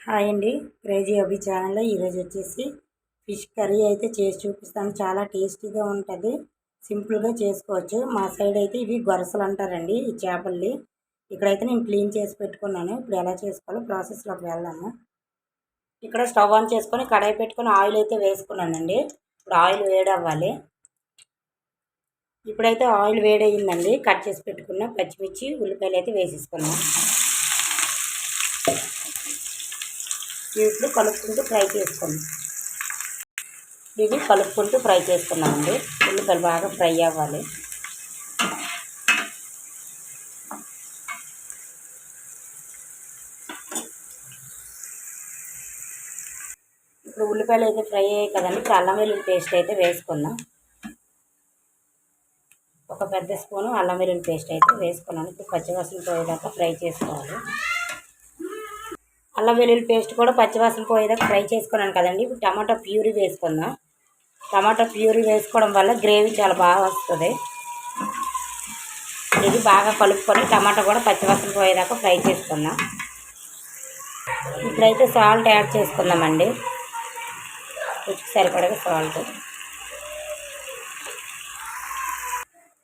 Hi అండి. Crazy అభి ఛానల్లో ఈరోజు వచ్చేసి ఫిష్ కర్రీ అయితే చేసి చూపిస్తాను. చాలా టేస్టీగా ఉంటుంది. సింపుల్గా చేసుకోవచ్చు. మా సైడ్ అయితే ఇవి గొరసలు అంటారండి ఈ చేపల్ని. ఇక్కడైతే నేను క్లీన్ చేసి పెట్టుకున్నాను. ఇప్పుడు ఎలా చేసుకోవాలో ప్రాసెస్లోకి వెళ్దాము. ఇక్కడ స్టవ్ ఆన్ చేసుకొని కడాయి పెట్టుకొని ఆయిల్ అయితే వేసుకున్నానండి. ఇప్పుడు ఆయిల్ వేడవ్వాలి. ఇప్పుడైతే ఆయిల్ వేడయిందండి. కట్ చేసి పెట్టుకున్న పచ్చిమిర్చి ఉల్లిపాయలు అయితే వేసేసుకున్నాం. వీటిని కలుపుకుంటూ ఫ్రై చేసుకున్నాం. ఫ్రై చేసుకున్నామండి. ఉల్లిపాయలు బాగా ఫ్రై అవ్వాలి. ఇప్పుడు ఉల్లిపాయలు అయితే ఫ్రై అయ్యాయి కదండి. ఇప్పుడు అల్లం వెల్లుల్లి పేస్ట్ అయితే వేసుకుందాం. ఒక పెద్ద స్పూను అల్లం వెల్లుల్లి పేస్ట్ అయితే వేసుకున్నాను. ఇప్పుడు పచ్చివాసన పోయేదాకా ఫ్రై చేసుకోవాలి. అల్లం వెల్లుల్లి పేస్ట్ కూడా పచ్చివాసన పోయేదాకా ఫ్రై చేసుకున్నాను కదండి. ఇప్పుడు టమాటా ప్యూరీ వేసుకుందాం. టమాటా ప్యూరీ వేసుకోవడం వల్ల గ్రేవీ చాలా బాగా వస్తుంది. ఇది బాగా కలుపుకొని టమాటా కూడా పచ్చివాసన పోయేదాకా ఫ్రై చేసుకుందాం. ఇప్పుడైతే సాల్ట్ యాడ్ చేసుకుందామండి. రుచికి సరిపడగా సాల్ట్.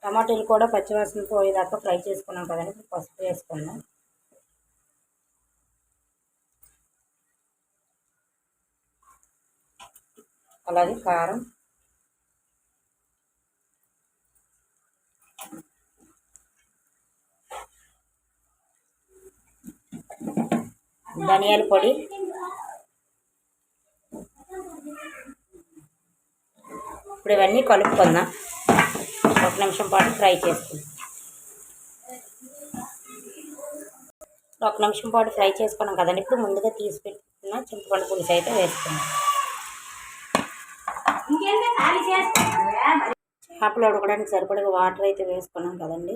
టమాటాలు కూడా పచ్చివాసన పోయేదాకా ఫ్రై చేసుకున్నాం కదండి. ఇప్పుడు పసుపు వేసుకుందాం. అలాగే కారం, ధనియాల పొడి, ఇప్పుడు ఇవన్నీ కలుపుకుందాం. ఒక నిమిషం పాటు ఫ్రై చేసుకుందాం. ఒక నిమిషం పాటు ఫ్రై చేసుకున్నాం కదండి. ఇప్పుడు ముందుగా తీసి పెట్టుకున్న చింతపండు పులుసు అయితే వేసుకున్నాం. చేపలు ఉడకడానికి సరిపడగా వాటర్ అయితే వేసుకున్నాం కదండి.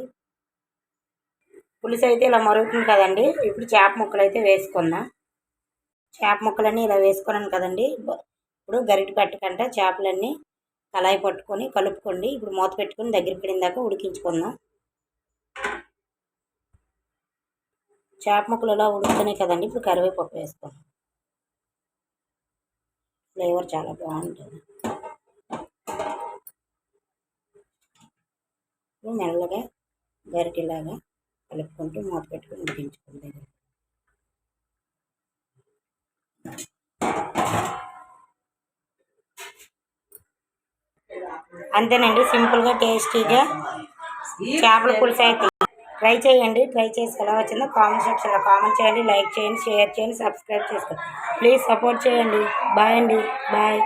పులుసు అయితే ఇలా మరుగుతుంది కదండి. ఇప్పుడు చేప ముక్కలు అయితే వేసుకుందాం. చేప ముక్కలన్నీ ఇలా వేసుకున్నాను కదండి. ఇప్పుడు గరిటె పెట్టకుండా చేపలన్నీ కళాయి పట్టుకొని కలుపుకోండి. ఇప్పుడు మూత పెట్టుకొని దగ్గర పడిన దాకా ఉడికించుకుందాం. చేప ముక్కలు ఇలా ఉడుకుతున్నాయి కదండి. ఇప్పుడు కరివేపాకు వేసుకుందాం. ఫ్లేవర్ చాలా బాగుంటుంది. మెల్లగా గరిటెలాగా కలుపుకుంటూ మూత పెట్టుకొని ఉడికించుకుందాం. అంతేనండి, సింపుల్గా టేస్టీగా చేపల పులుసు అయితే. ట్రై చేయండి. ట్రై చేసి ఎలా వచ్చిందో కామెంట్ సెక్షన్లో కామెంట్ చేయండి. లైక్ చేయండి, షేర్ చేయండి, సబ్స్క్రైబ్ చేసుకోండి. ప్లీజ్ సపోర్ట్ చేయండి. బాయ్ అండి. బాయ్.